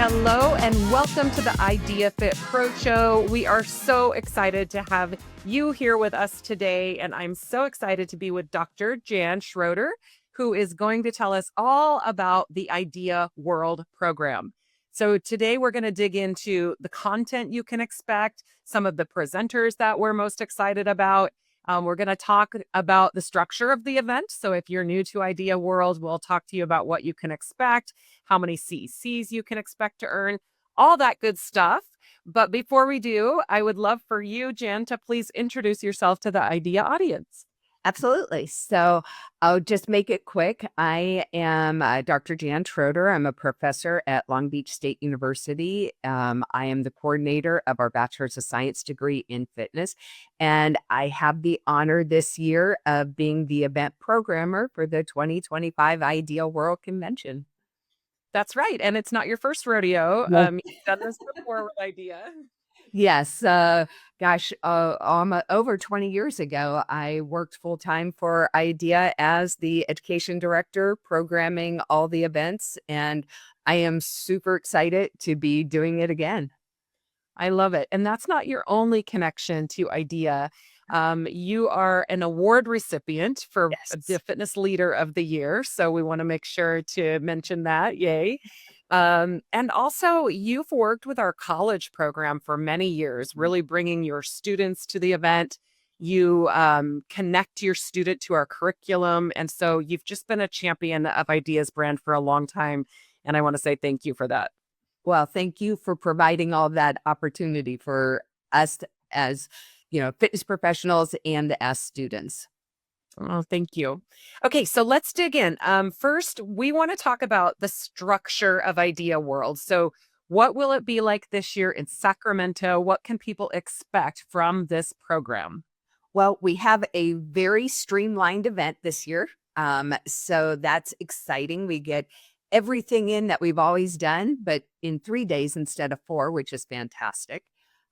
Hello and welcome to the IDEAfit Pro Show. We are so excited to have you here with us today, and I'm so excited to be with Dr. Jan Schroeder, who is going to tell us all about the IDEA World program. So today we're going to dig into the content you can expect, some of the presenters that we're most excited about. We're going to talk about the structure of the event. So if you're new to IDEA World, we'll talk to you about what you can expect, how many CECs you can expect to earn, all that good stuff. But before we do, I would love for you, Jan, to please introduce yourself to the IDEA audience. Absolutely. So I'll just make it quick. I am Dr. Jan Schroeder. I'm a professor at Long Beach State University. I am the coordinator of our Bachelor's of Science degree in fitness. And I have the honor this year of being the event programmer for the 2025 IDEA World Convention. That's right. And it's not your first rodeo. Yeah. You've done this before with IDEA. Yes. Over 20 years ago, I worked full-time for IDEA as the education director, programming all the events, and I am super excited to be doing it again. I love it. And that's not your only connection to IDEA. You are an award recipient for Yes. the Fitness Leader of the Year. So we want to make sure to mention that. Yay. And also, you've worked with our college program for many years, really bringing your students to the event. You connect your student to our curriculum. And so you've just been a champion of IDEA's brand for a long time. And I want to say thank you for that. Well, thank you for providing all that opportunity for us as, fitness professionals and as students. Oh, thank you. Okay, so let's dig in. First, we want to talk about the structure of IDEA World. So, what will it be like this year in Sacramento? What can people expect from this program? Well, we have a very streamlined event this year. So that's exciting. We get everything in that we've always done, but in 3 days instead of 4, which is fantastic.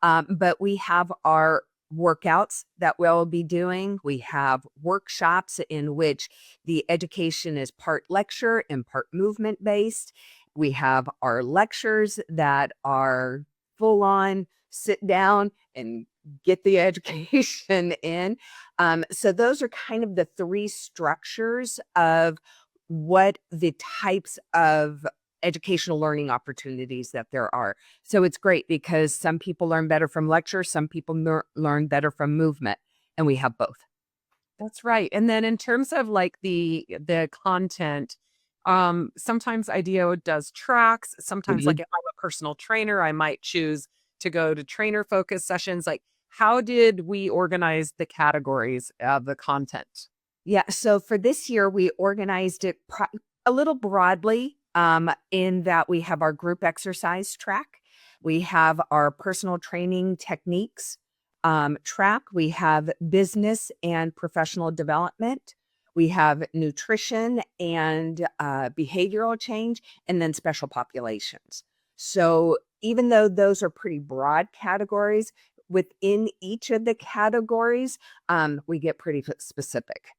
But we have our workouts that we'll be doing. We have workshops in which the education is part lecture and part movement based. We have our lectures that are full on sit down and get the education in. So those are kind of the 3 structures of what the types of educational learning opportunities that there are. So it's great because some people learn better from lecture, some people learn better from movement, and we have both. That's right. And then in terms of like the content, sometimes IDEO does tracks. Sometimes, like Mhm. if I'm a personal trainer, I might choose to go to trainer focused sessions. Like, how did we organize the categories of the content? Yeah, so for this year, we organized it a little broadly in that we have our group exercise track. We have our personal training techniques track. We have business and professional development. We have nutrition and behavioral change, and then special populations. So even though those are pretty broad categories, within each of the categories, we get pretty specific.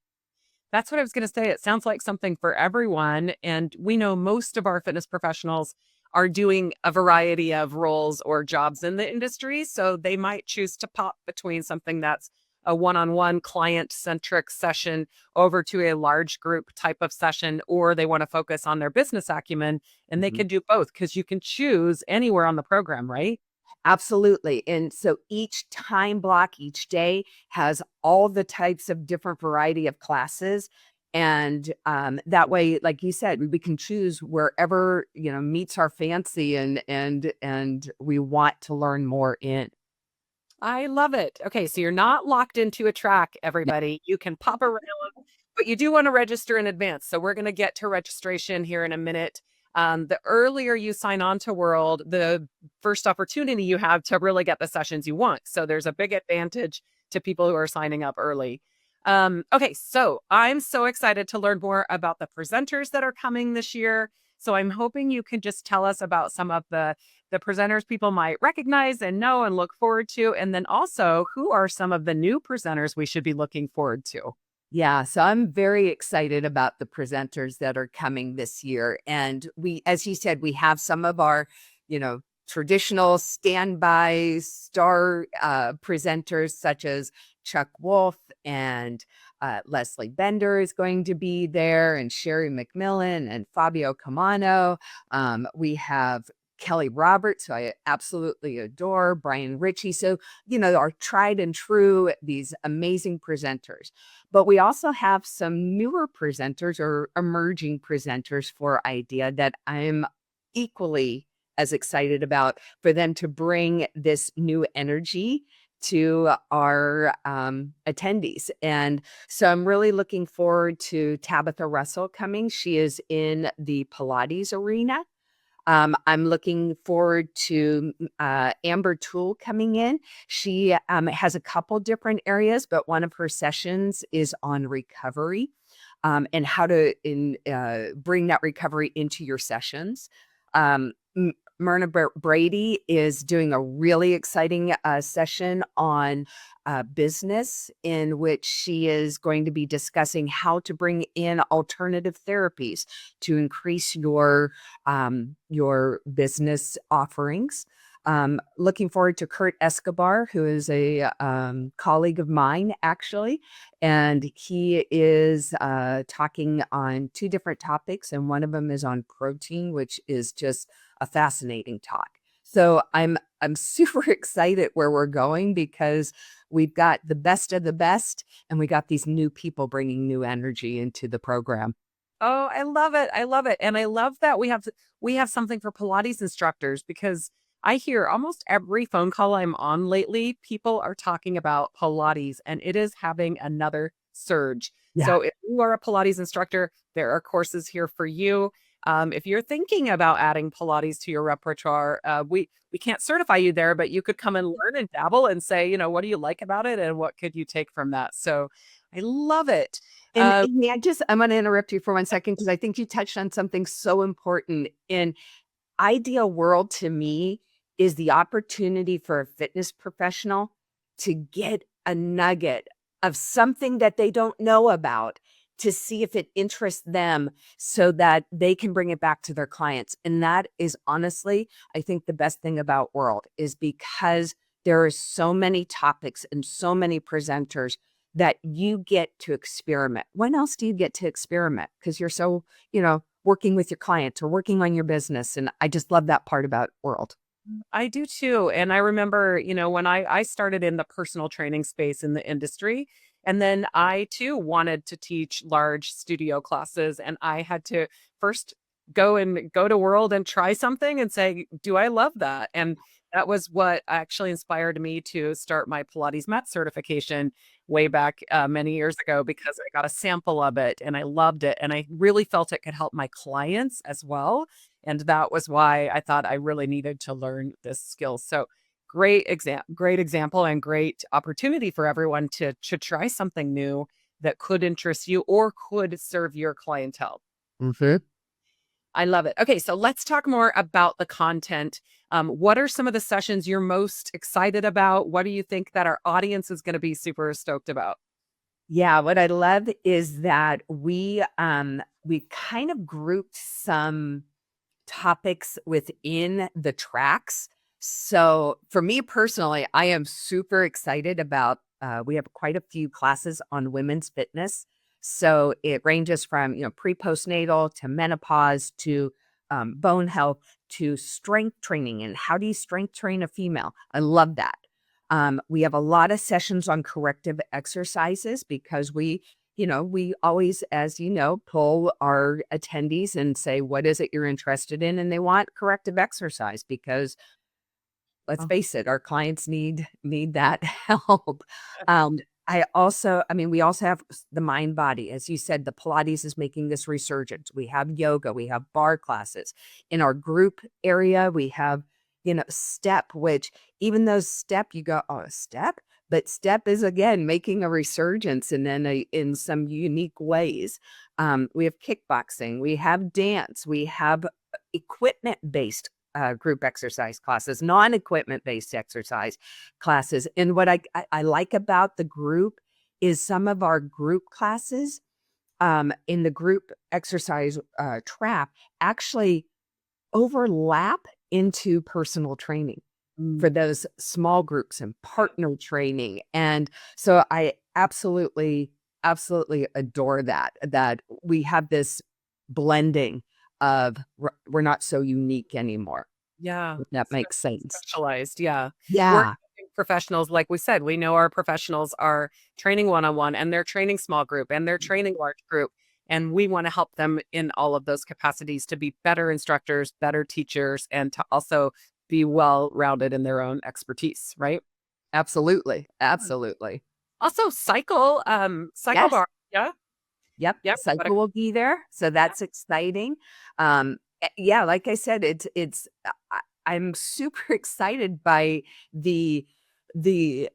That's what I was going to say. It sounds like something for everyone. And we know most of our fitness professionals are doing a variety of roles or jobs in the industry. So they might choose to pop between something that's a one-on-one client-centric session over to a large group type of session, or they want to focus on their business acumen, and they Mhm. can do both because you can choose anywhere on the program, right? Absolutely. And so each time block, each day has all the types of different variety of classes. And that way, like you said, we can choose wherever, meets our fancy and we want to learn more in. I love it. Okay, so you're not locked into a track, No. everybody. You can pop around, but you do want to register in advance. So we're going to get to registration here in a minute. The earlier you sign on to World, the first opportunity you have to really get the sessions you want. So there's a big advantage to people who are signing up early. Okay, so I'm so excited to learn more about the presenters that are coming this year. So I'm hoping you can just tell us about some of the presenters people might recognize and know and look forward to. And then also, who are some of the new presenters we should be looking forward to? Yeah, so I'm very excited about the presenters that are coming this year. And as you said, we have some of our, traditional standby star presenters such as Chuck Wolf and Leslie Bender is going to be there, and Sherry McMillan and Fabio Camano. We have Kelly Roberts, who I absolutely adore, Brian Ritchie. So, our tried and true, these amazing presenters. But we also have some newer presenters or emerging presenters for IDEA that I'm equally as excited about, for them to bring this new energy to our attendees. And so I'm really looking forward to Tabitha Russell coming. She is in the Pilates arena. I'm looking forward to Amber Toole coming in. She has a couple different areas, but one of her sessions is on recovery and how to bring that recovery into your sessions. Myrna Brady is doing a really exciting session on business, in which she is going to be discussing how to bring in alternative therapies to increase your business offerings. Looking forward to Kurt Escobar, who is a colleague of mine, actually, and he is talking on 2 different topics, and one of them is on protein, which is just a fascinating talk. So I'm super excited where we're going, because we've got the best of the best, and we got these new people bringing new energy into the program. Oh, I love it. I love it. And I love that we have something for Pilates instructors, because I hear almost every phone call I'm on lately, people are talking about Pilates, and it is having another surge. Yeah. So if you are a Pilates instructor, there are courses here for you. If you're thinking about adding Pilates to your repertoire, we can't certify you there, but you could come and learn and dabble and say, what do you like about it, and what could you take from that? So I love it. And Amy, I'm going to interrupt you for 1 second, because I think you touched on something so important. In ideal world, to me, is the opportunity for a fitness professional to get a nugget of something that they don't know about, to see if it interests them, so that they can bring it back to their clients. And that is honestly, I think, the best thing about World, is because there are so many topics and so many presenters that you get to experiment. When else do you get to experiment? Because you're so, working with your clients or working on your business. And I just love that part about World. I do too. And I remember, when I started in the personal training space in the industry, and then I too wanted to teach large studio classes, and I had to first go to World and try something and say, do I love that? And that was what actually inspired me to start my Pilates mat certification way back many years ago, because I got a sample of it and I loved it. And I really felt it could help my clients as well. And that was why I thought I really needed to learn this skill. So great example, and great opportunity for everyone to try something new that could interest you or could serve your clientele. Mm-hmm. I love it. Okay, so let's talk more about the content. What are some of the sessions you're most excited about? What do you think that our audience is going to be super stoked about? Yeah, what I love is that we kind of grouped some topics within the tracks. So for me personally, I am super excited about, we have quite a few classes on women's fitness. So it ranges from, pre-postnatal to menopause to bone health to strength training. And how do you strength train a female? I love that. We have a lot of sessions on corrective exercises, because we always, as pull our attendees and say, what is it you're interested in? And they want corrective exercise, because let's Oh, face it, our clients need that help. We also have the mind body. As you said, the Pilates is making this resurgence. We have yoga, we have bar classes. In our group area, we have, step, which, even though step, you go, oh, step. But step is, again, making a resurgence, and then in some unique ways. We have kickboxing, we have dance, we have equipment-based group exercise classes, non-equipment-based exercise classes. And what I like about the group is some of our group classes in the group exercise track actually overlap into personal training Mm. for those small groups and partner training. And so I absolutely adore that we have this blending of we're not so unique anymore. Yeah. If that So makes sense. specialized. Yeah. We're Yeah. professionals, like we said, we know our professionals are training one-on-one and they're training small group and they're training large group. And we want to help them in all of those capacities to be better instructors, better teachers, and to also be well-rounded in their own expertise, right? Absolutely. Absolutely. Also cycle Yes. bar. Yeah. Yep. Yep. What a Cycle will be there. So yeah. that's exciting. Yeah, like I said, I'm super excited by the the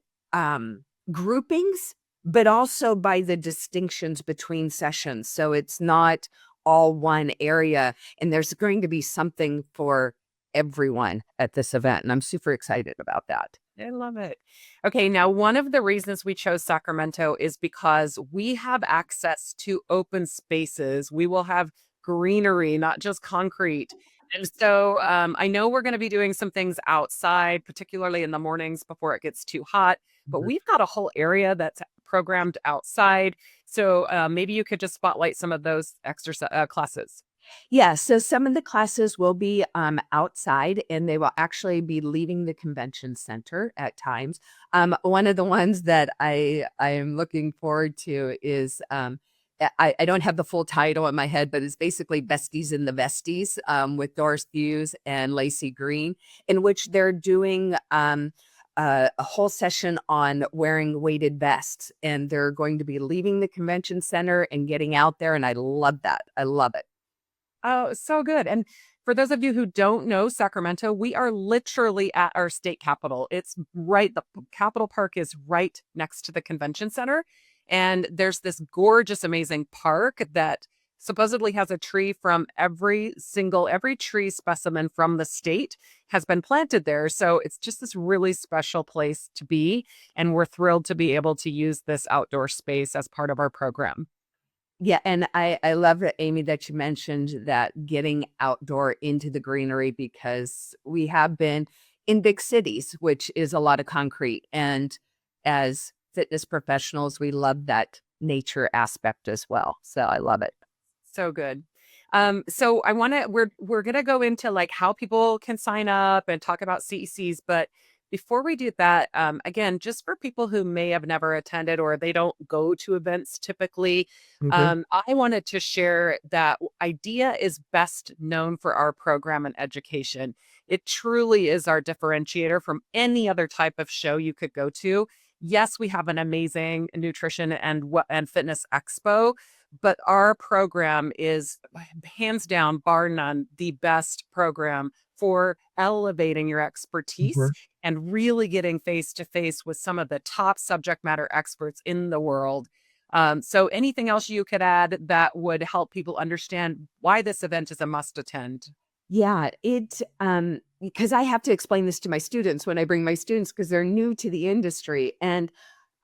groupings, but also by the distinctions between sessions. So it's not all one area, and there's going to be something for everyone at this event. And I'm super excited about that. I love it. Okay, now one of the reasons we chose Sacramento is because we have access to open spaces. We will have greenery, not just concrete. And so I know we're going to be doing some things outside, particularly in the mornings before it gets too hot, but we've got a whole area that's programmed outside. So maybe you could just spotlight some of those extra classes. Yeah, so some of the classes will be outside and they will actually be leaving the convention center at times. One of the ones that I am looking forward to is I don't have the full title in my head, but it's basically Besties in the Vesties with Doris Hughes and Lacey Green, in which they're doing a whole session on wearing weighted vests. And they're going to be leaving the convention center and getting out there. And I love that. I love it. Oh, so good. And for those of you who don't know Sacramento, we are literally at our state capitol. It's right, the Capitol Park is right next to the convention center. And there's this gorgeous, amazing park that supposedly has a tree from every tree specimen from the state has been planted there. So it's just this really special place to be. And we're thrilled to be able to use this outdoor space as part of our program. Yeah, and I love it, Amy, that you mentioned that getting outdoor into the greenery because we have been in big cities, which is a lot of concrete. And as fitness professionals, we love that nature aspect as well. So I love it. So good. So I want to we're gonna go into like how people can sign up and talk about CECs, but before we do that, again, just for people who may have never attended or they don't go to events typically, Mhm. I wanted to share that IDEA is best known for our program and education. It truly is our differentiator from any other type of show you could go to. Yes, we have an amazing nutrition and fitness expo, but our program is hands down, bar none, the best program for elevating your expertise Mhm. and really getting face to face with some of the top subject matter experts in the world. So, anything else you could add that would help people understand why this event is a must attend? Yeah, because I have to explain this to my students when I bring my students because they're new to the industry. And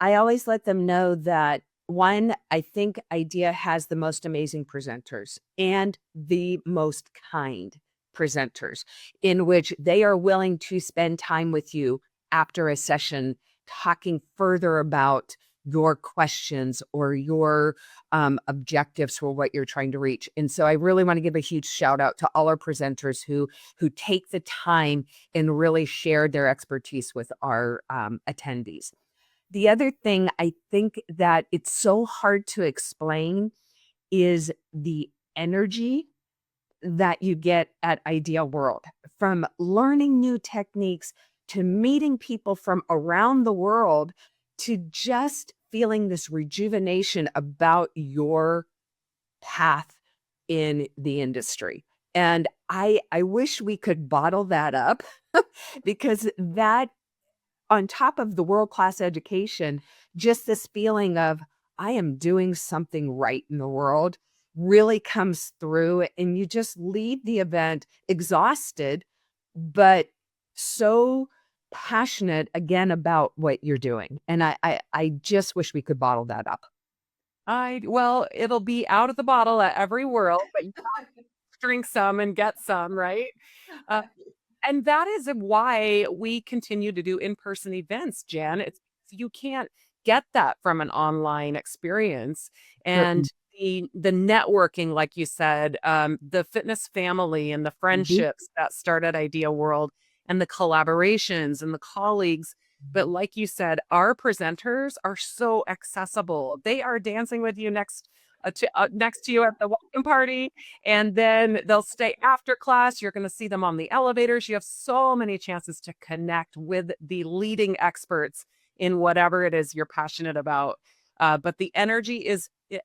I always let them know that one, I think IDEA has the most amazing presenters and the most kind presenters in which they are willing to spend time with you after a session talking further about your questions or your objectives for what you're trying to reach. And so I really want to give a huge shout out to all our presenters who take the time and really share their expertise with our attendees. The other thing I think that it's so hard to explain is the energy that you get at Idea World from learning new techniques to meeting people from around the world to just feeling this rejuvenation about your path in the industry. And I wish we could bottle that up because that on top of the world-class education, just this feeling of, "I am doing something right in the world," really comes through, and you just leave the event exhausted, but so passionate again about what you're doing, and I just wish we could bottle that up. Well, it'll be out of the bottle at every world, but you drink some and get some, right? Uh, And that is why we continue to do in-person events, Jan. You can't get that from an online experience. Mm-mm. And the networking, like you said, the fitness family and the Mhm. friendships that start at Idea World and the collaborations and the colleagues. But like you said, our presenters are so accessible. They are dancing with you next to you at the welcome party, and then they'll stay after class. You're going to see them on the elevators. You have so many chances to connect with the leading experts in whatever it is you're passionate about. But the energy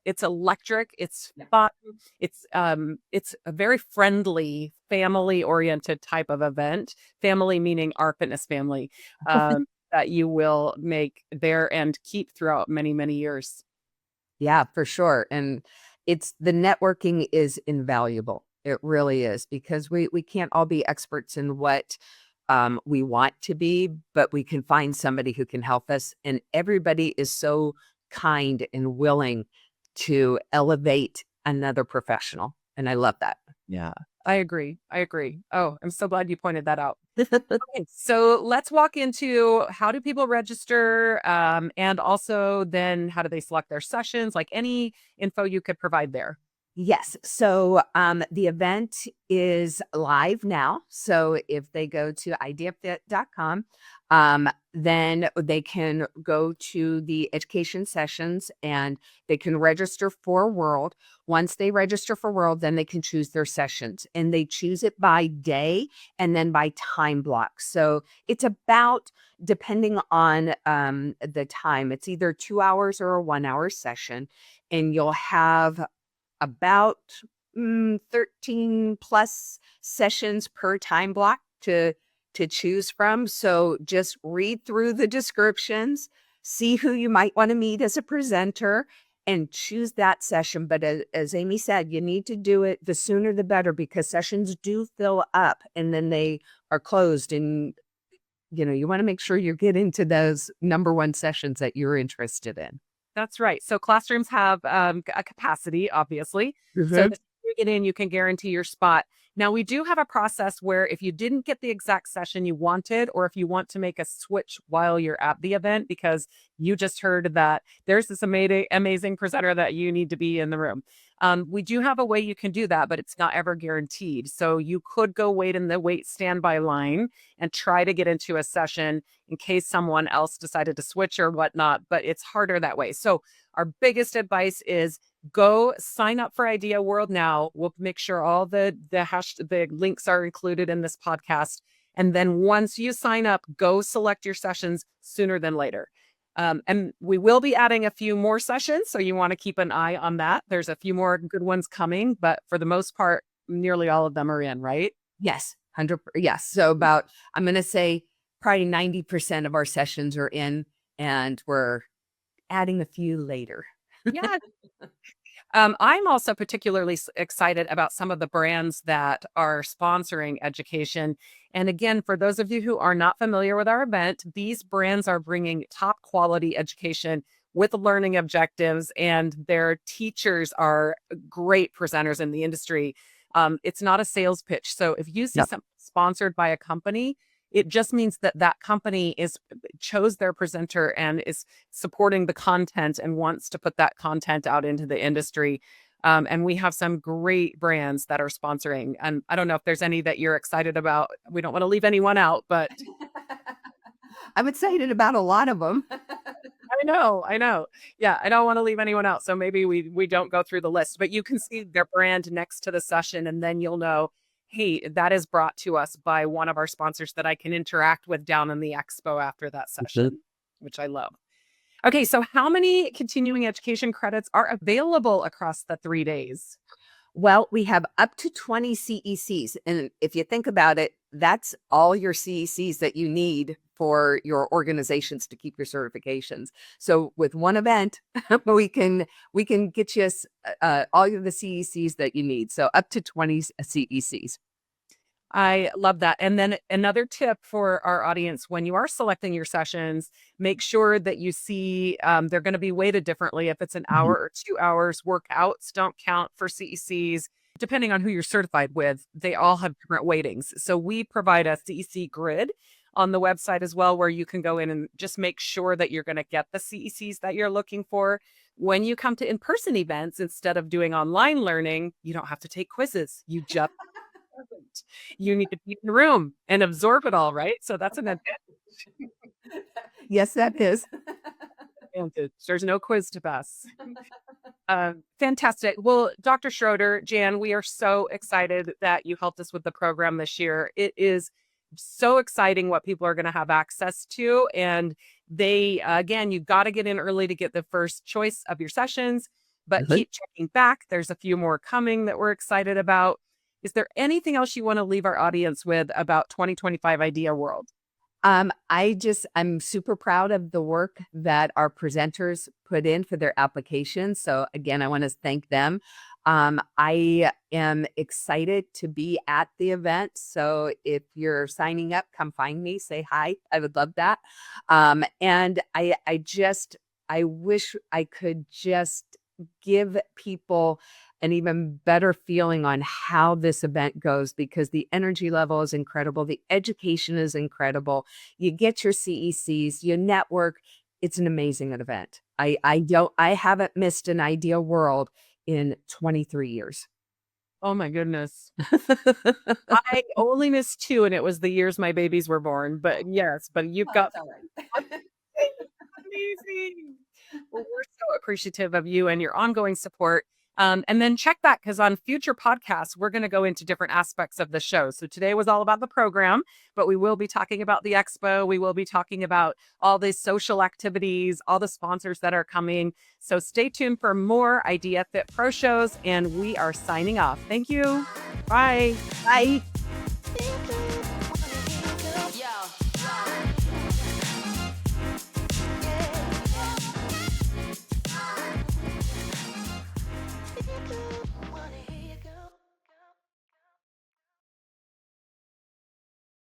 it's electric, it's Yeah. fun, it's a very friendly, family oriented type of event. Family meaning our fitness family, that you will make there and keep throughout many, many years. Yeah, for sure. And it's the networking is invaluable. It really is because we can't all be experts in what we want to be, but we can find somebody who can help us. And everybody is so kind and willing to elevate another professional. And I love that. Yeah, I agree. I agree. Oh, I'm so glad you pointed that out. Okay, so let's walk into how do people register, and also then how do they select their sessions? Like any info you could provide there. Yes. So the event is live now. So if they go to IDEAfit.com, then they can go to the education sessions and they can register for World. Once they register for World, then they can choose their sessions and they choose it by day and then by time block. So it's about, depending on the time, it's either 2 hours or a 1 hour session. And you'll have about 13 plus sessions per time block to choose from. So just read through the descriptions, see who you might want to meet as a presenter and choose that session. But as Amy said, you need to do it the sooner the better because sessions do fill up and then they are closed. And you want to make sure you get into those number one sessions that you're interested in. That's right. So classrooms have a capacity, obviously. So the sooner you get in, you can guarantee your spot. Now, we do have a process where if you didn't get the exact session you wanted, or if you want to make a switch while you're at the event because you just heard that there's this amazing presenter that you need to be in the room. We do have a way you can do that, but it's not ever guaranteed. So you could go wait in the standby line and try to get into a session in case someone else decided to switch or whatnot, but it's harder that way. So our biggest advice is go sign up for Idea World now. We'll make sure all the links are included in this podcast. And then once you sign up, go select your sessions sooner than later. And we will be adding a few more sessions, so you want to keep an eye on that. There's a few more good ones coming, but for the most part, nearly all of them are in, right? Yes, 100. Yes. So about, I'm going to say probably 90% of our sessions are in, and we're adding a few later. Yeah. I'm also particularly excited about some of the brands that are sponsoring education. And again, for those of you who are not familiar with our event, these brands are bringing top quality education with learning objectives, and their teachers are great presenters in the industry. It's not a sales pitch. So if you see Yep. something sponsored by a company, it just means that that company chose their presenter and is supporting the content and wants to put that content out into the industry. And we have some great brands that are sponsoring. And I don't know if there's any that you're excited about. We don't want to leave anyone out, but I'm excited about a lot of them. I know, I know. Yeah, I don't want to leave anyone out. So maybe we don't go through the list, but you can see their brand next to the session and then you'll know, hey, that is brought to us by one of our sponsors that I can interact with down in the expo after that session, which I love. Okay, so how many continuing education credits are available across the 3 days? Well, we have up to 20 CECs. And if you think about it, that's all your CECs that you need for your organizations to keep your certifications. So with one event, we can get you all of the CECs that you need. So up to 20 CECs. I love that. And then another tip for our audience, when you are selecting your sessions, make sure that you see they're going to be weighted differently. If it's an hour or 2 hours, workouts don't count for CECs. depending on who you're certified with, they all have different weightings. So we provide a CEC grid on the website as well, where you can go in and just make sure that you're going to get the CECs that you're looking for. When you come to in-person events, instead of doing online learning, you don't have to take quizzes. You just you need to be in the room and absorb it all, right? So that's an Yes, that is. advantage. There's no quiz to pass. Fantastic. Well, Dr. Schroeder, Jan, we are so excited that you helped us with the program this year. It is so exciting what people are going to have access to. And they, again, you've got to get in early to get the first choice of your sessions, but Mhm. keep checking back. There's a few more coming that we're excited about. Is there anything else you want to leave our audience with about 2025 Idea World? I'm super proud of the work that our presenters put in for their applications. So again, I want to thank them. I am excited to be at the event. So if you're signing up, come find me, say hi. I would love that. And I wish I could just give people an even better feeling on how this event goes, because the energy level is incredible. The education is incredible. You get your CECs, you network. It's an amazing event. I haven't missed an Idea World in 23 years. Oh my goodness. I only missed 2, and it was the years my babies were born. But yes, but you've Well, got that's all right. amazing. Well, we're so appreciative of you and your ongoing support. And then check back, because on future podcasts, we're going to go into different aspects of the show. So today was all about the program, but we will be talking about the expo. We will be talking about all the social activities, all the sponsors that are coming. So stay tuned for more IDEAfit Pro shows, and we are signing off. Thank you. Bye. Bye. Yo.